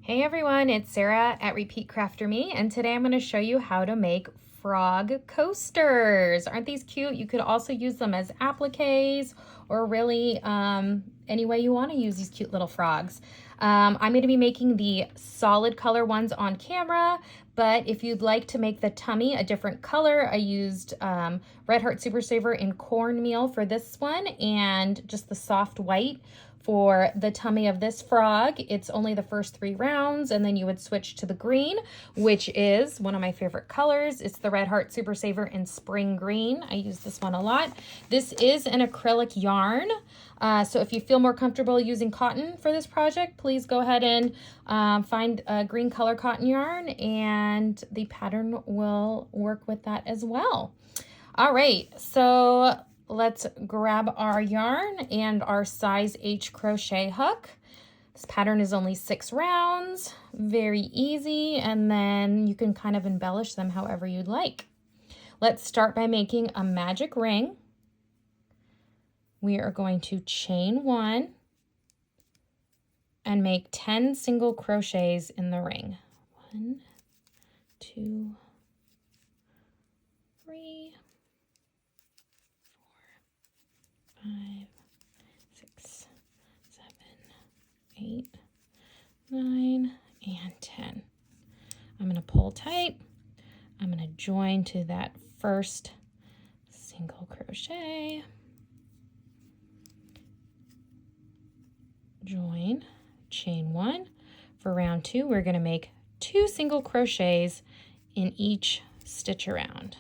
Hey everyone, it's Sarah at Repeat Crafter Me, and today I'm going to show you how to make frog coasters. Aren't these cute? You could also use them as appliques or really any way you want to use these cute little frogs. I'm going to be making the solid color ones on camera, but if you'd like to make the tummy a different color, I used Red Heart Super Saver in cornmeal for this one and just the soft white for the tummy of this frog. It's only the first 3 rounds, and then you would switch to the green, which is one of my favorite colors. It's the Red Heart Super Saver in spring green. I use this one a lot. This is an acrylic yarn, so if you feel more comfortable using cotton for this project, please go ahead and find a green color cotton yarn, and the pattern will work with that as well. All right, so let's grab our yarn and our size H crochet hook. This pattern is only 6 rounds, very easy, and then you can kind of embellish them however you'd like. Let's start by making a magic ring. We are going to chain 1 and make 10 single crochets in the ring. 1, 2, 3, 5, 6, 7, 8, 9, and 10. I'm going to pull tight. I'm going to join to that first single crochet. Join, chain 1. For round 2, we're going to make 2 single crochets in each stitch around.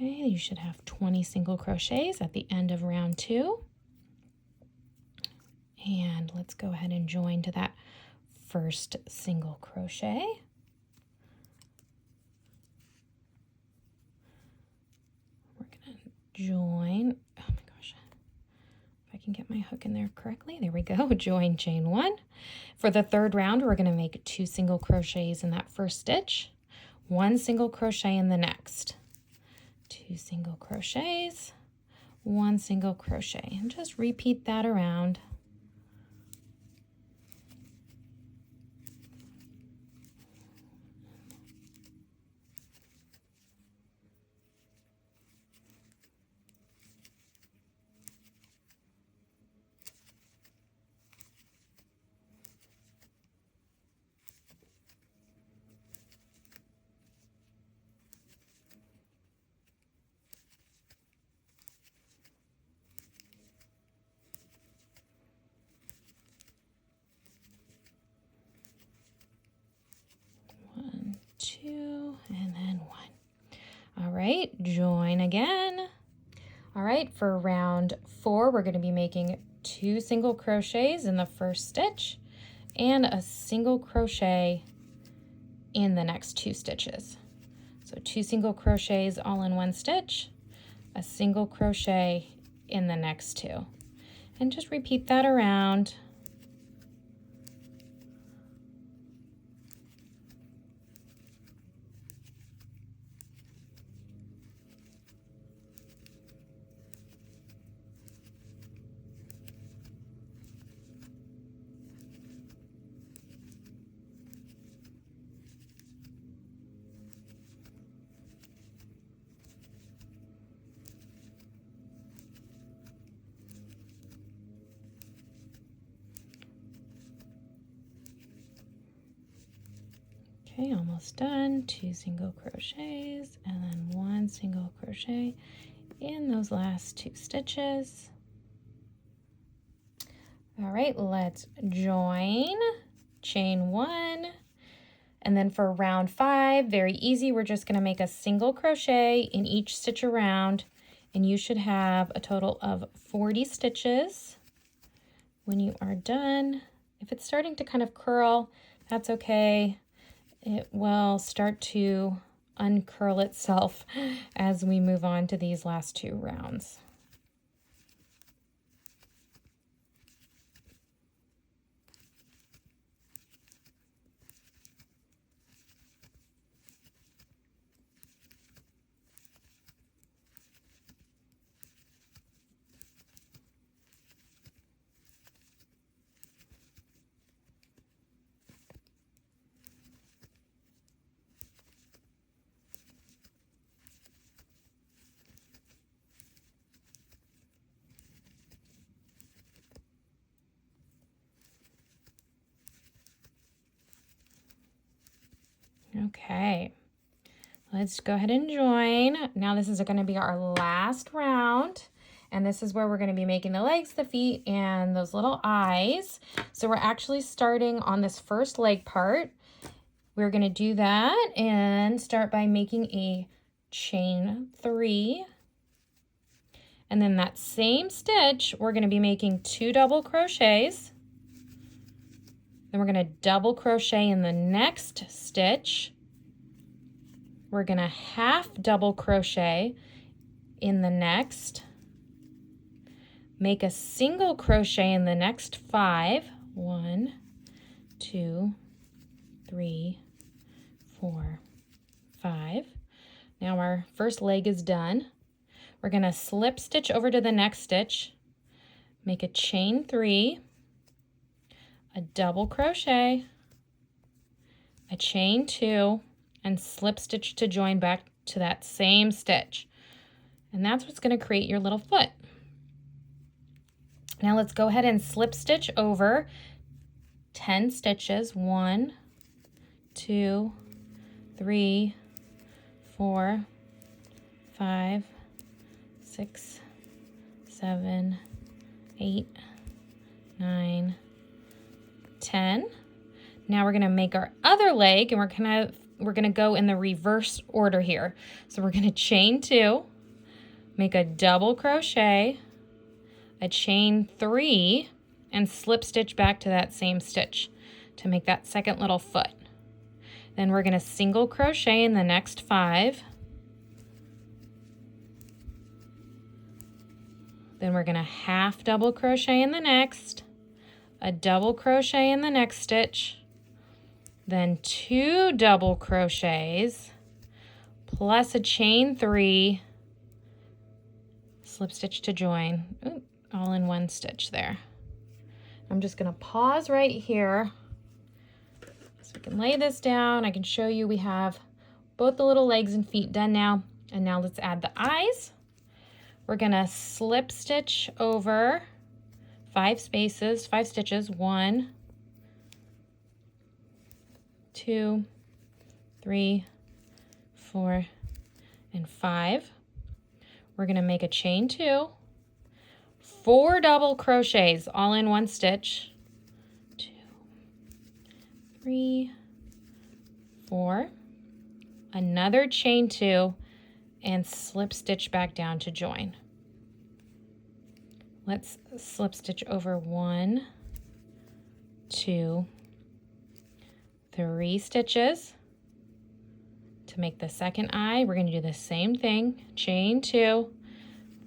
Okay, you should have 20 single crochets at the end of round 2. And let's go ahead and join to that first single crochet. We're going to join, oh my gosh, if I can get my hook in there correctly, there we go, join chain 1. For the 3rd round, we're going to make 2 single crochets in that first stitch, 1 single crochet in the next. 2 single crochets, 1 single crochet, and just repeat that around. And then 1. All right, join again. All right, for round 4, we're going to be making 2 single crochets in the first stitch and a single crochet in the next 2 stitches. So 2 single crochets all in 1 stitch, a single crochet in the next 2. And just repeat that around. Okay, almost done. 2 single crochets and then 1 single crochet in those last 2 stitches. All right, let's join, chain 1, and then for round 5, very easy, we're just going to make a single crochet in each stitch around, and you should have a total of 40 stitches. When you are done, if it's starting to kind of curl, that's okay. it will start to uncurl itself as we move on to these last 2 rounds. Okay, let's go ahead and join. Now this is going to be our last round, and this is where we're going to be making the legs, the feet, and those little eyes. So we're actually starting on this first leg part. We're going to do that and start by making a chain 3. And then that same stitch, we're going to be making 2 double crochets. Then we're going to double crochet in the next stitch. We're going to half double crochet in the next. Make a single crochet in the next 5. 1, 2, 3, 4, 5. Now our first leg is done. We're going to slip stitch over to the next stitch. Make a chain 3. A double crochet, a chain 2, and slip stitch to join back to that same stitch. And that's what's going to create your little foot. Now let's go ahead and slip stitch over 10 stitches. 1, 2, 3, 4, 5, 6, 7, 8, 9, 10. Now we're going to make our other leg, and we're going to go in the reverse order here. So we're going to chain 2, make a double crochet, a chain 3, and slip stitch back to that same stitch to make that second little foot. Then we're going to single crochet in the next 5. Then we're going to half double crochet in the next, a double crochet in the next stitch, then 2 double crochets, plus a chain 3, slip stitch to join. Ooh, all in one stitch there. I'm just going to pause right here so we can lay this down. I can show you we have both the little legs and feet done now. And now let's add the eyes. We're going to slip stitch over 5 spaces, 5 stitches. 1, 2, 3, 4, and 5. We're going to make a chain 2, 4 double crochets all in one stitch. 2, 3, 4. Another chain 2 and slip stitch back down to join. Let's slip stitch over 1, 2, 3 stitches. To make the second eye, we're going to do the same thing. Chain 2,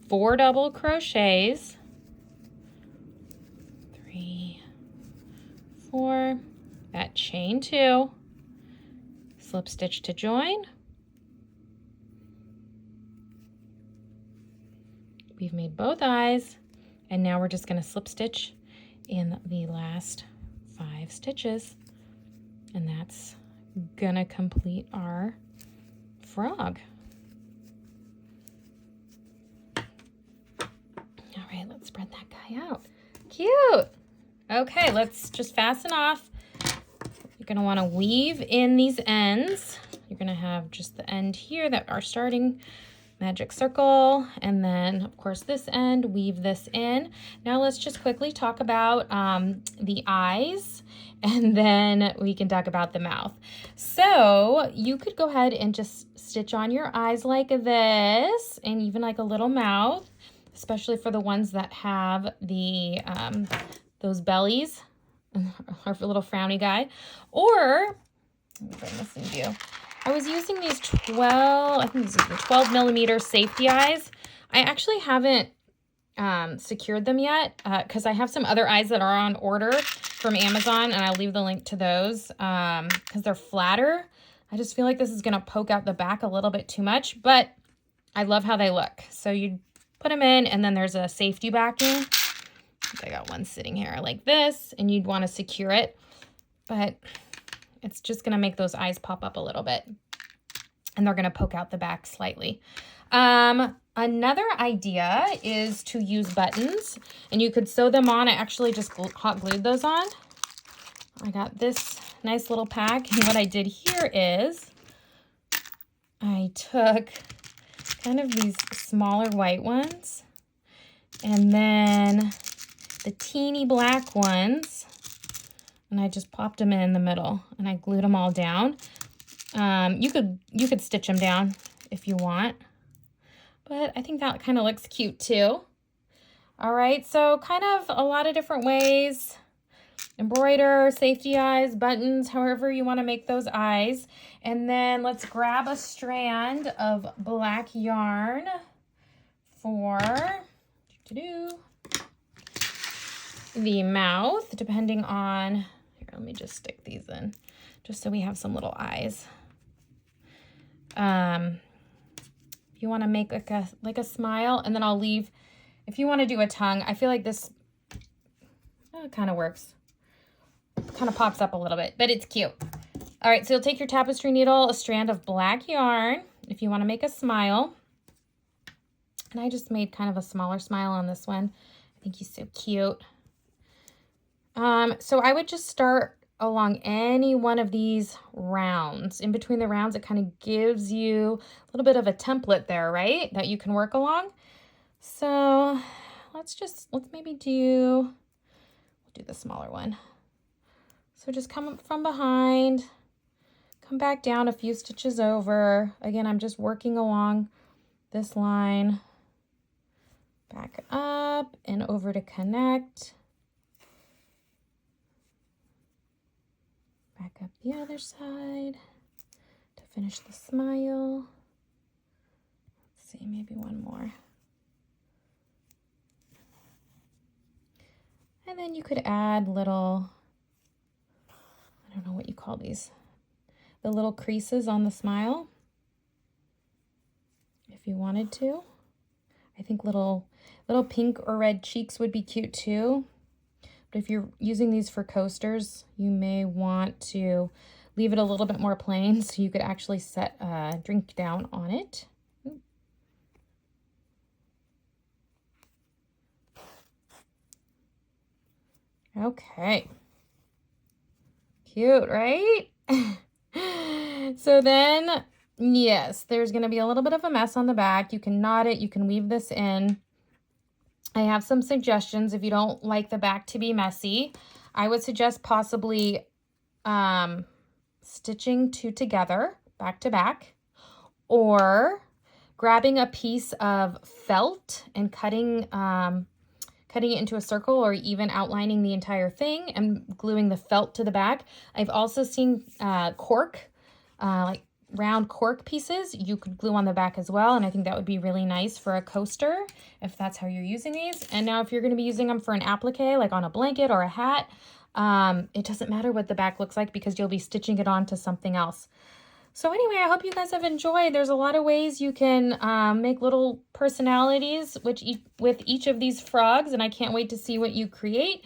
4 double crochets. 3, 4. That chain 2. Slip stitch to join. We've made both eyes. And now we're just going to slip stitch in the last 5 stitches. And that's going to complete our frog. All right, let's spread that guy out. Cute. Okay, let's just fasten off. You're going to want to weave in these ends. You're going to have just the end here that are starting magic circle, and then of course this end, weave this in. Now let's just quickly talk about the eyes, and then we can talk about the mouth. So you could go ahead and just stitch on your eyes like this, and even like a little mouth, especially for the ones that have the those bellies, our little frowny guy. Or Let me bring this in view. I was using these 12, I think these are the 12 millimeter safety eyes. I actually haven't secured them yet because I have some other eyes that are on order from Amazon, and I'll leave the link to those because they're flatter. I just feel like this is going to poke out the back a little bit too much, but I love how they look. So you put them in, and then there's a safety backing. I got one sitting here like this, and you'd want to secure it, but it's just going to make those eyes pop up a little bit, and they're going to poke out the back slightly. Another idea is to use buttons, and you could sew them on. I actually just hot glued those on. I got this nice little pack, and what I did here is I took kind of these smaller white ones, and then the teeny black ones, and I just popped them in the middle, and I glued them all down. You could stitch them down if you want, but I think that kind of looks cute too. All right, so kind of a lot of different ways. Embroider, safety eyes, buttons, however you want to make those eyes. And then let's grab a strand of black yarn for the mouth, depending on, here, let me just stick these in, just so we have some little eyes. If you want to make like a smile, and then I'll leave, if you want to do a tongue, I feel like this kind of works. Kind of pops up a little bit, but it's cute. All right, so you'll take your tapestry needle, a strand of black yarn, if you want to make a smile. And I just made kind of a smaller smile on this one. I think he's so cute. So I would just start along any one of these rounds. In between the rounds, it kind of gives you a little bit of a template there, right? That you can work along. So let's maybe we'll do the smaller one. So just come up from behind, come back down a few stitches over. Again, I'm just working along this line, back up and over to connect. Back up the other side to finish the smile. Let's see, maybe one more. And then you could add little, I don't know what you call these, the little creases on the smile, if you wanted to. I think little pink or red cheeks would be cute too. But if you're using these for coasters, you may want to leave it a little bit more plain so you could actually set a drink down on it. Okay. Cute, right? So then, yes, there's going to be a little bit of a mess on the back. You can knot it. You can weave this in. I have some suggestions if you don't like the back to be messy. I would suggest possibly stitching two together, back to back, or grabbing a piece of felt and cutting it into a circle, or even outlining the entire thing and gluing the felt to the back. I've also seen cork, like round cork pieces you could glue on the back as well, and I think that would be really nice for a coaster if that's how you're using these. And now if you're going to be using them for an applique, like on a blanket or a hat, it doesn't matter what the back looks like because you'll be stitching it onto something else. So anyway, I hope you guys have enjoyed. There's a lot of ways you can make little personalities with each of these frogs, and I can't wait to see what you create.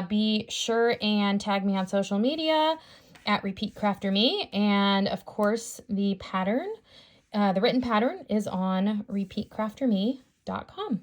Be sure and tag me on social media at Repeat Crafter Me, and of course the pattern, the written pattern is on repeatcrafterme.com.